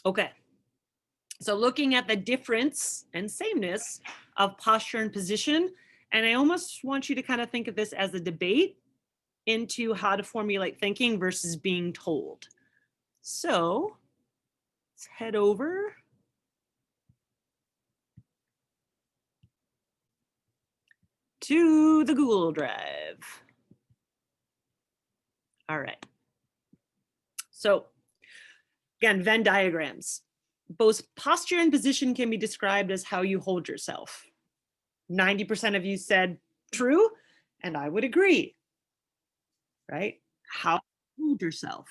Okay. So looking at the difference and sameness of posture and position, and I almost want you to kind of think of this as a debate into how to formulate thinking versus being told. So let's head over to the Google Drive. All right. So again, Venn diagrams. Both posture and position can be described as how you hold yourself. 90% of you said true, and I would agree, right? How you hold yourself.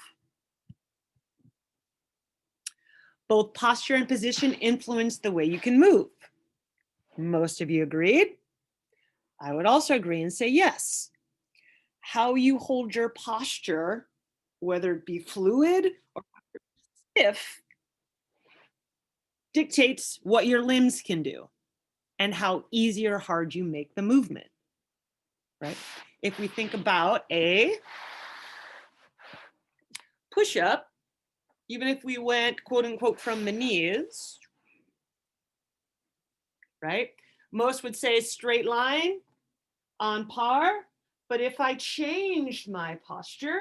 Both posture and position influence the way you can move. Most of you agreed. I would also agree and say yes. How you hold your posture, whether it be fluid or stiff, dictates what your limbs can do and how easy or hard you make the movement, right? If we think about a push-up, even if we went quote unquote from the knees, right? Most would say straight line on par, but if I changed my posture,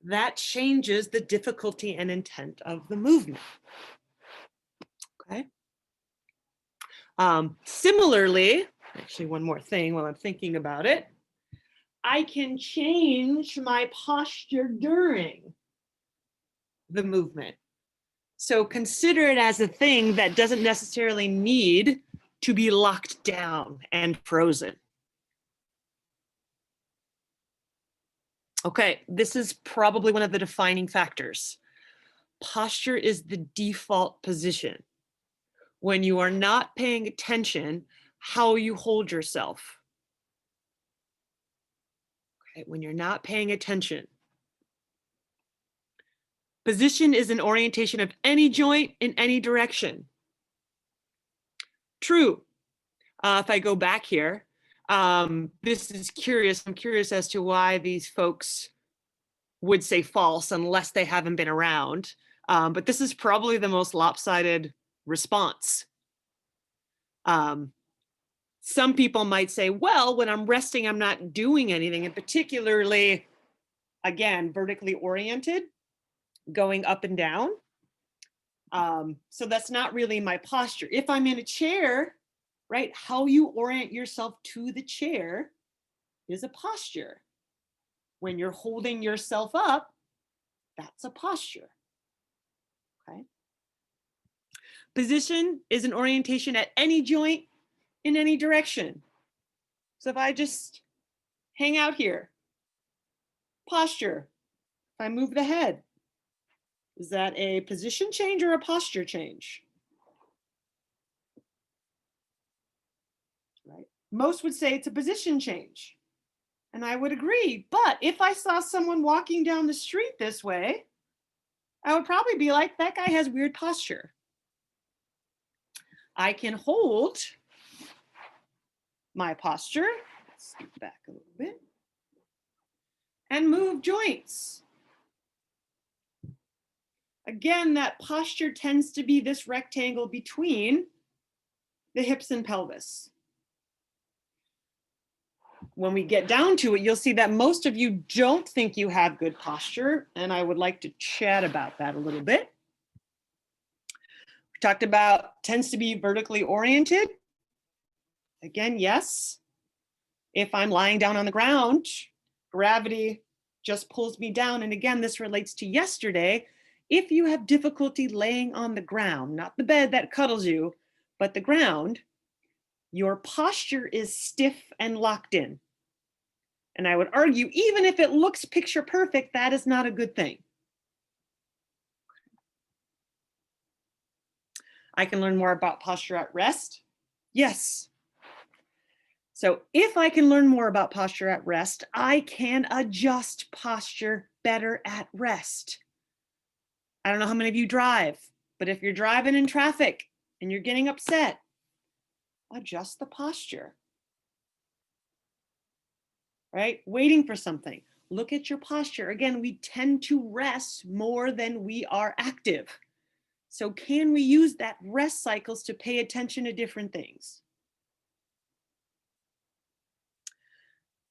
that changes the difficulty and intent of the movement. Okay. Similarly, actually one more thing while I'm thinking about it, I can change my posture during the movement. So consider it as a thing that doesn't necessarily need to be locked down and frozen. Okay, this is probably one of the defining factors. Posture is the default position. When you are not paying attention, how you hold yourself. Okay, when you're not paying attention. Position is an orientation of any joint in any direction. True. If I go back here, this is curious. I'm curious as to why these folks would say false unless they haven't been around. But this is probably the most lopsided response. Some people might say, well, when I'm resting, I'm not doing anything, and particularly, again, vertically oriented, going up and down. So that's not really my posture. If I'm in a chair, right, how you orient yourself to the chair is a posture. When you're holding yourself up, that's a posture. Okay. Position is an orientation at any joint in any direction. So if I just hang out here, posture, if I move the head, is that a position change or a posture change? Right. Most would say it's a position change. And I would agree. But if I saw someone walking down the street this way, I would probably be like, that guy has weird posture. I can hold my posture, let's scoot back a little bit, and move joints. Again, that posture tends to be this rectangle between the hips and pelvis. When we get down to it, you'll see that most of you don't think you have good posture, and I would like to chat about that a little bit. We talked about tends to be vertically oriented. Again, yes. If I'm lying down on the ground, gravity just pulls me down. And again, this relates to yesterday. If you have difficulty laying on the ground, not the bed that cuddles you, but the ground, your posture is stiff and locked in. And I would argue, even if it looks picture perfect, that is not a good thing. I can learn more about posture at rest. Yes. So if I can learn more about posture at rest, I can adjust posture better at rest. I don't know how many of you drive, but if you're driving in traffic and you're getting upset, adjust the posture. Right? Waiting for something, look at your posture. Again, we tend to rest more than we are active. So can we use that rest cycles to pay attention to different things?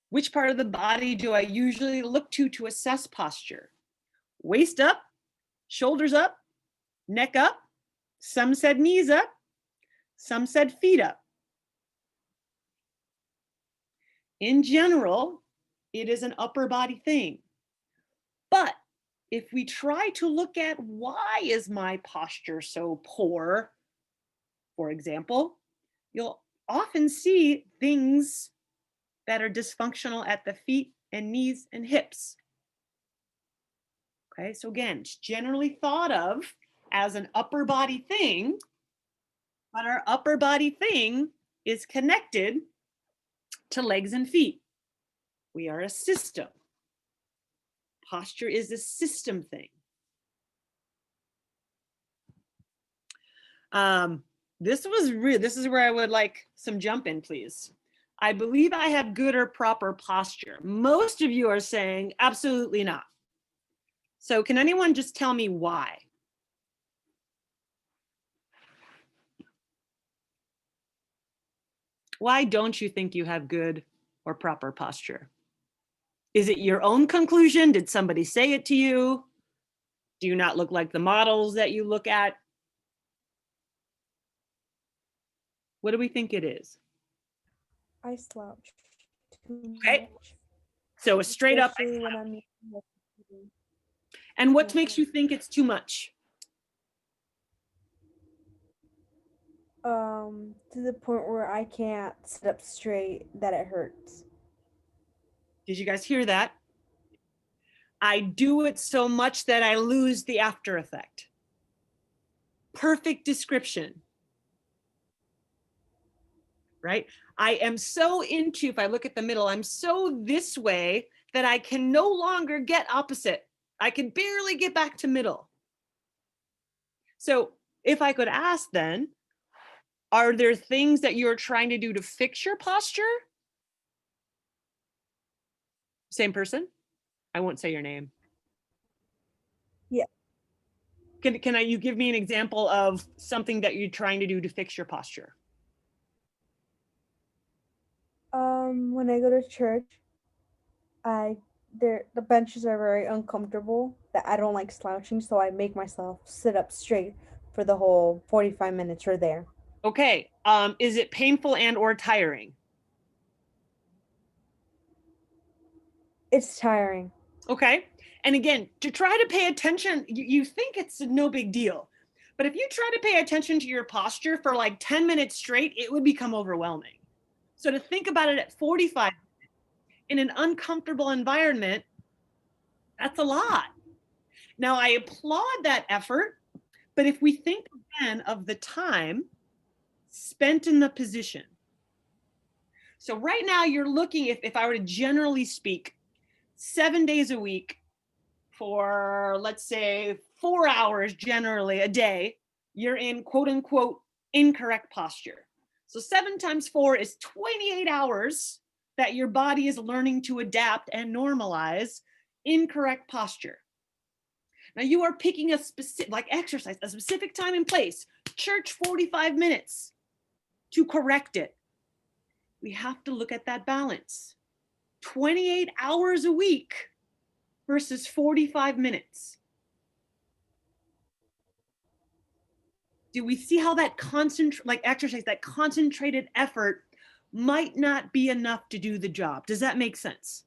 Which part of the body do I usually look to assess posture? Waist up, shoulders up, neck up. Some said knees up, some said feet up. In general, it is an upper body thing. But if we try to look at why is my posture so poor, for example, you'll often see things that are dysfunctional at the feet and knees and hips. Okay, so again, it's generally thought of as an upper body thing, but our upper body thing is connected to legs and feet. We are a system. Posture is a system thing. This is where I would like some jump in, please. I believe I have good or proper posture. Most of you are saying absolutely not. So can anyone just tell me why? Why don't you think you have good or proper posture? Is it your own conclusion? Did somebody say it to you? Do you not look like the models that you look at? What do we think it is? I slouch too Okay. much. So a straight up. Especially when I'm And what makes you think it's too much? to the point where I can't sit up straight, that it hurts. Did you guys hear that? I do it so much that I lose the after effect. Perfect description. Right? I am so into, if I look at the middle, I'm so this way that I can no longer get opposite. I can barely get back to middle. So if I could ask then, are there things that you're trying to do to fix your posture? Same person? I won't say your name. Yeah. Can you give me an example of something that you're trying to do to fix your posture? When I go to church, the benches are very uncomfortable. That I don't like slouching, so I make myself sit up straight for the whole 45 minutes we're there. Okay. Is it painful and or tiring? It's tiring. Okay. And again, to try to pay attention, you think it's no big deal. But if you try to pay attention to your posture for like 10 minutes straight, it would become overwhelming. So to think about it at 45 in an uncomfortable environment, that's a lot. Now, I applaud that effort, but if we think again of the time spent in the position. So right now you're looking, if I were to generally speak, 7 days a week for, let's say, 4 hours generally a day, you're in quote unquote incorrect posture. So 7 times 4 is 28 hours that your body is learning to adapt and normalize incorrect posture. Now you are picking a specific, like exercise, a specific time and place, church 45 minutes to correct it. We have to look at that balance. 28 hours a week versus 45 minutes. Do we see how that exercise, that concentrated effort might not be enough to do the job? Does that make sense?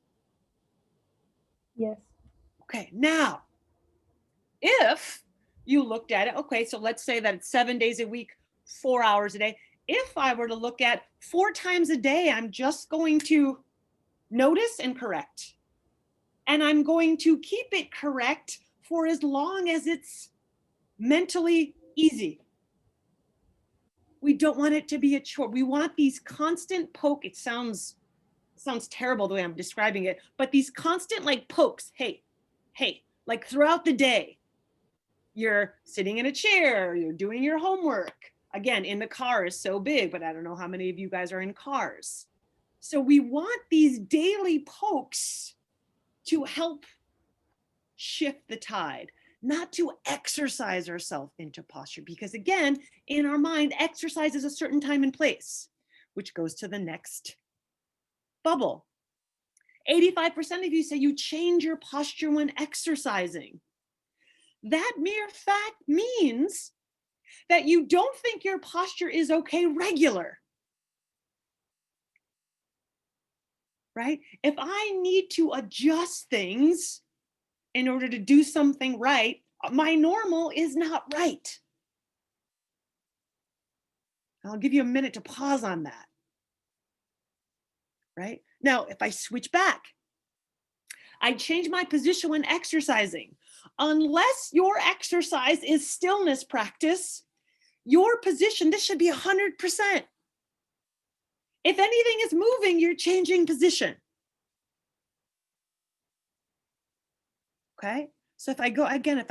Yes. Okay, now, if you looked at it, okay, so let's say that it's 7 days a week, 4 hours a day. If I were to look at 4 times a day, I'm just going to notice and correct. And I'm going to keep it correct for as long as it's mentally easy. We don't want it to be a chore. We want these constant poke. It sounds terrible the way I'm describing it, but these constant like pokes. Hey, like throughout the day, you're sitting in a chair, you're doing your homework. Again, in the car is so big, but I don't know how many of you guys are in cars. So we want these daily pokes to help shift the tide, not to exercise ourselves into posture. Because again, in our mind, exercise is a certain time and place, which goes to the next bubble. 85% of you say you change your posture when exercising. That mere fact means that you don't think your posture is okay regular. Right? If I need to adjust things in order to do something right, my normal is not right. I'll give you a minute to pause on that. Right? Now, if I switch back, I change my position when exercising. Unless your exercise is stillness practice, your position, this should be 100%. If anything is moving, you're changing position. Okay? So if I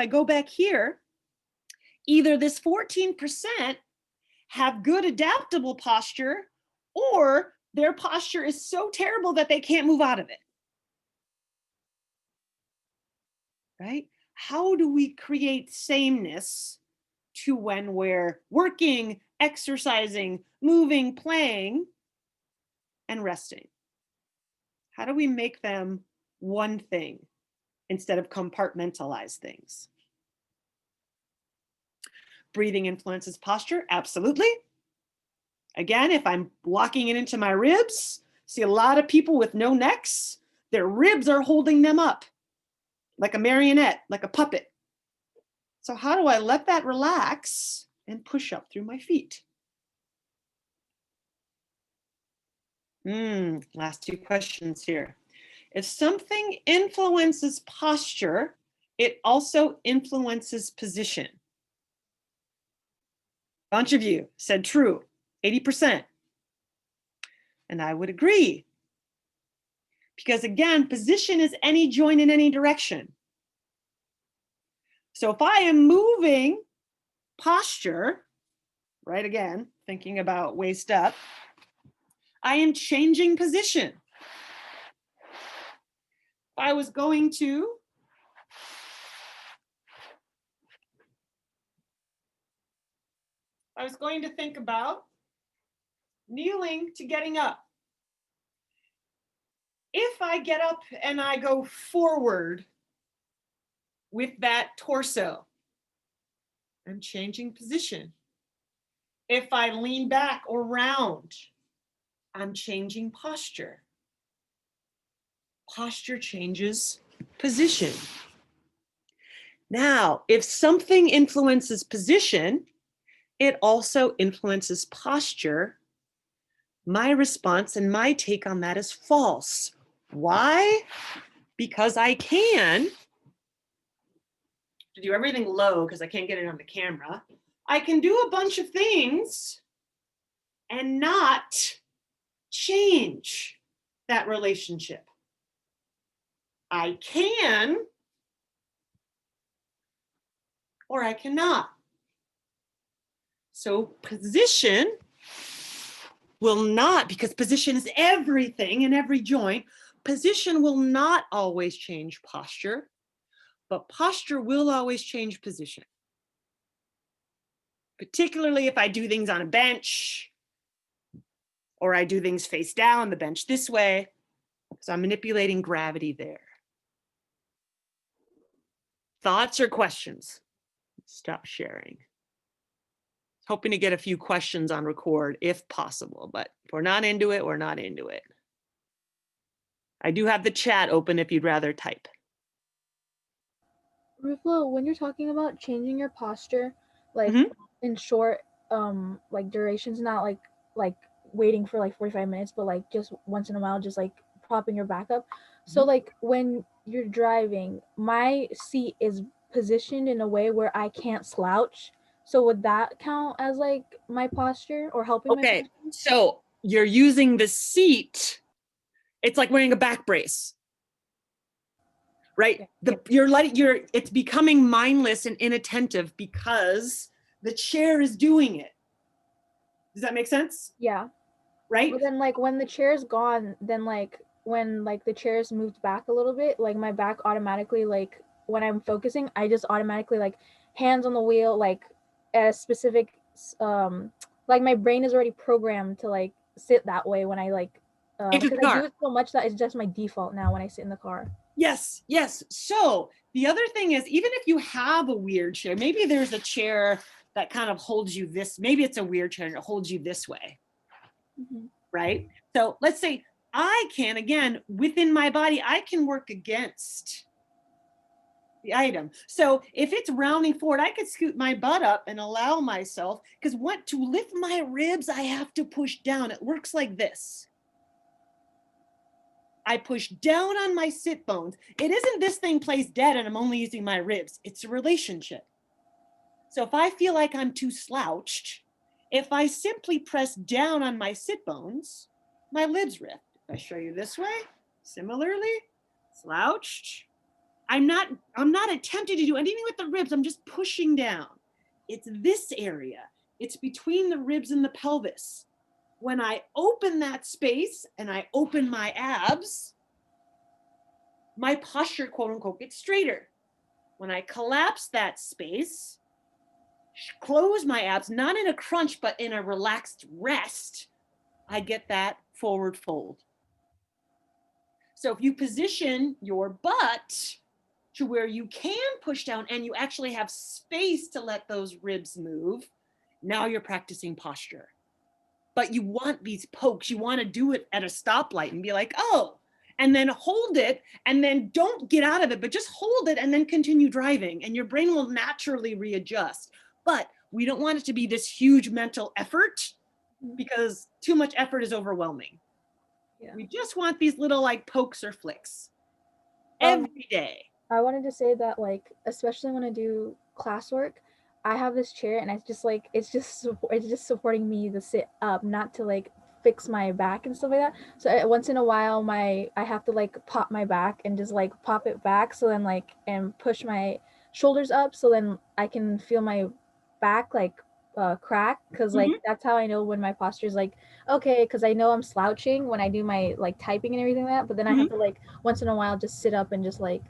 go back here, either this 14% have good adaptable posture, or their posture is so terrible that they can't move out of it. Right? How do we create sameness to when we're working, exercising, moving, playing, and resting? How do we make them one thing instead of compartmentalize things? Breathing influences posture, absolutely. Again, if I'm locking it into my ribs, see a lot of people with no necks, their ribs are holding them up like a marionette, like a puppet. So how do I let that relax and push up through my feet? Last two questions here. If something influences posture, it also influences position. A bunch of you said true, 80%. And I would agree. Because again, position is any joint in any direction. So if I am moving posture, right, again, thinking about waist up, I am changing position. If I was going to think about kneeling to getting up. If I get up and I go forward with that torso, I'm changing position. If I lean back or round, I'm changing posture. Posture changes position. Now, if something influences position, it also influences posture. My response and my take on that is false. Why? Because I can do everything low because I can't get it on the camera. I can do a bunch of things and not change that relationship. I can, or I cannot. So position will not, because position is everything in every joint, position will not always change posture, but posture will always change position. Particularly if I do things on a bench, or I do things face down, the bench this way. So I'm manipulating gravity there. Thoughts or questions? Stop sharing. Hoping to get a few questions on record if possible, but if we're not into it, we're not into it. I do have the chat open if you'd rather type. Ruflo, when you're talking about changing your posture, like in short, like durations, not like waiting for like 45 minutes, but like just once in a while, just like propping your back up. So like when you're driving, my seat is positioned in a way where I can't slouch. So would that count as like my posture or helping my posture? So you're using the seat. It's like wearing a back brace. Right? It's becoming mindless and inattentive because the chair is doing it. Does that make sense? Yeah. Right? But then like when the chair is gone, then like when like the chair is moved back a little bit, like my back automatically, like when I'm focusing, I just automatically like hands on the wheel, like at a specific like my brain is already programmed to like sit that way when I like Into the because I do car. it so much that it's just my default now when I sit in the car. Yes, yes. So the other thing is, even if you have a weird chair, maybe there's a chair that kind of holds you this, maybe it's a weird chair and it holds you this way, right? So let's say I can, again, within my body, I can work against the item. So if it's rounding forward, I could scoot my butt up and allow myself, because what to lift my ribs, I have to push down. It works like this. I push down on my sit bones. It isn't this thing plays dead and I'm only using my ribs. It's a relationship. So if I feel like I'm too slouched, if I simply press down on my sit bones, my lids lift. If I show you this way, similarly, slouched. I'm not attempting to do anything with the ribs. I'm just pushing down. It's this area. It's between the ribs and the pelvis. When I open that space and I open my abs, my posture, quote unquote, gets straighter. When I collapse that space, close my abs, not in a crunch, but in a relaxed rest, I get that forward fold. So if you position your butt to where you can push down and you actually have space to let those ribs move, now you're practicing posture. But you want these pokes. You want to do it at a stoplight and be like, oh, and then hold it and then don't get out of it, but just hold it and then continue driving and your brain will naturally readjust. But we don't want it to be this huge mental effort because too much effort is overwhelming. Yeah. We just want these little like pokes or flicks Um, every day. I wanted to say that like especially when I do classwork, I have this chair and it's just supporting me to sit up, not to like fix my back and stuff like that. So once in a while I have to like pop my back and just like pop it back so then like and push my shoulders up so then I can feel my back like crack because like that's how I know when my posture is like okay, because I know I'm slouching when I do my like typing and everything like that, but then I have to like once in a while just sit up and just like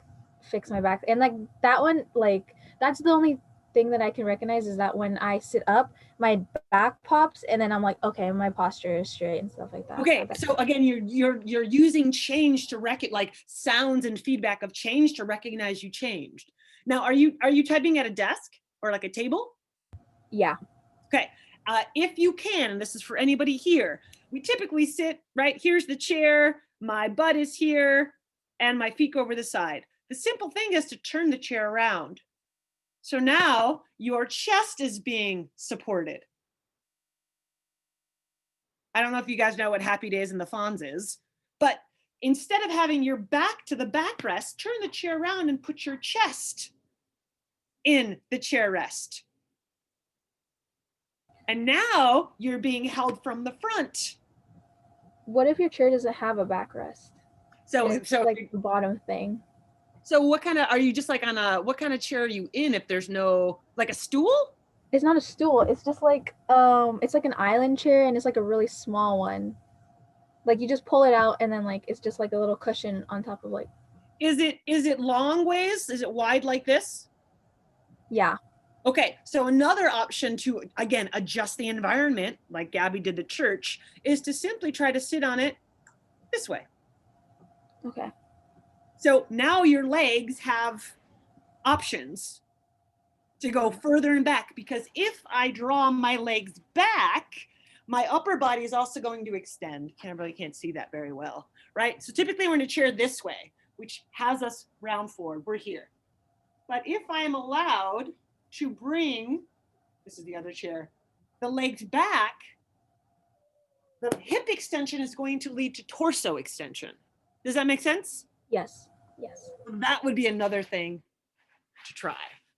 fix my back. And like that one, like that's the only thing that I can recognize is that when I sit up, my back pops and then I'm like, okay, my posture is straight and stuff like that. Okay, so again, you're using change to like sounds and feedback of change to recognize you changed. Now, are you typing at a desk or like a table? Yeah. Okay, if you can, and this is for anybody here, we typically sit right, here's the chair, my butt is here, and my feet go over the side. The simple thing is to turn the chair around. So now your chest is being supported. I don't know if you guys know what Happy Days in the Fonz is, but instead of having your back to the backrest, turn the chair around and put your chest in the chair rest. And now you're being held from the front. What if your chair doesn't have a backrest? So like the bottom thing. So what kind of, are you just like on a, what kind of chair are you in if there's no, like a stool? It's not a stool. It's just like it's like an island chair and it's like a really small one. Like you just pull it out and then like it's just like a little cushion on top of like. Is it long ways? Is it wide like this? Yeah. Okay, so another option to, again, adjust the environment, like Gabby did the church, is to simply try to sit on it this way. Okay. So now your legs have options to go further and back, because if I draw my legs back, my upper body is also going to extend. Really can't see that very well, right? So typically we're in a chair this way, which has us round forward. We're here. But if I am allowed to bring, this is the other chair, the legs back, the hip extension is going to lead to torso extension. Does that make sense? Yes. Yes. That would be another thing to try.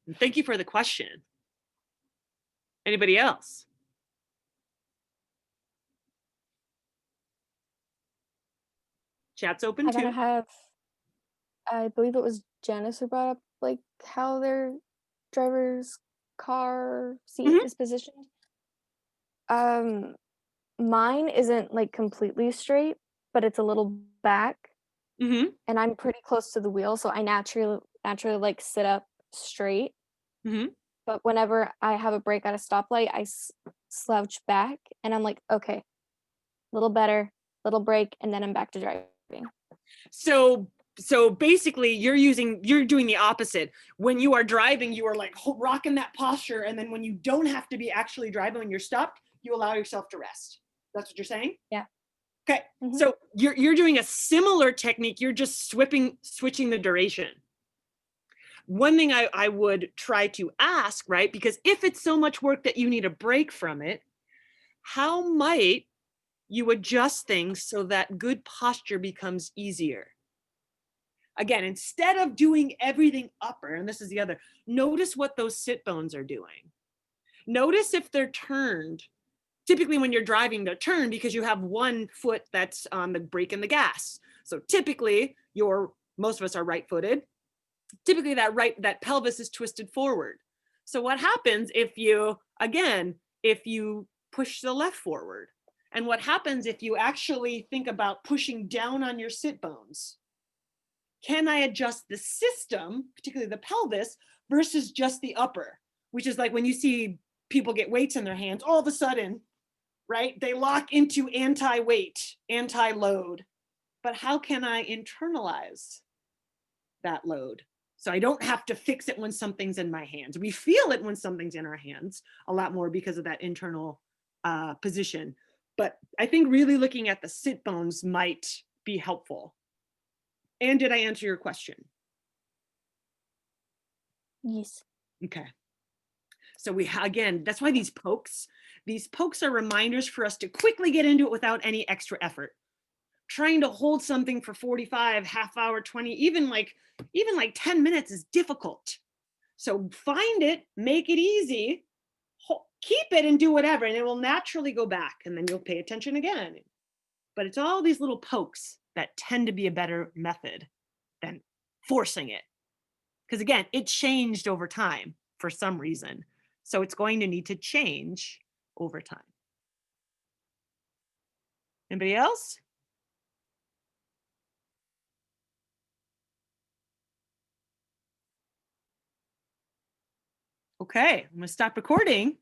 And thank you for the question. Anybody else? Chat's open too. I believe it was Janice who brought up like how their driver's car seat is positioned. Mine isn't like completely straight, but it's a little back. Mm-hmm. and I'm pretty close to the wheel, so I naturally like sit up straight. Mm-hmm. But whenever I have a break at a stoplight, I slouch back, and I'm like, okay, little better, little break, and then I'm back to driving. So basically you're doing the opposite. When you are driving, you are like rocking that posture, and then when you don't have to be actually driving, when you're stopped, you allow yourself to rest. That's what you're saying? Yeah. Okay. Mhm. So you're doing a similar technique. You're just switching the duration. One thing I would try to ask, right? Because if it's so much work that you need a break from it, how might you adjust things so that good posture becomes easier? Again, instead of doing everything upper, and this is the other, notice what those sit bones are doing. Notice if they're turned. Typically when you're driving, they're turned because you have one foot that's on the brake and the gas. So typically most of us are right-footed. Typically that pelvis is twisted forward. So what happens if you push the left forward? And what happens if you actually think about pushing down on your sit bones? Can I adjust the system, particularly the pelvis, versus just the upper, which is like when you see people get weights in their hands, all of a sudden, right? They lock into anti-weight, anti-load. But how can I internalize that load? So I don't have to fix it when something's in my hands. We feel it when something's in our hands a lot more because of that internal position. But I think really looking at the sit bones might be helpful. And did I answer your question? Yes. Okay. So again, that's why these pokes are reminders for us to quickly get into it without any extra effort. Trying to hold something for 45, half hour, 20, even like 10 minutes is difficult. So find it, make it easy, keep it and do whatever, and it will naturally go back, and then you'll pay attention again. But it's all these little pokes that tend to be a better method than forcing it. Because again, it changed over time for some reason. So it's going to need to change over time. Anybody else? Okay, I'm gonna stop recording.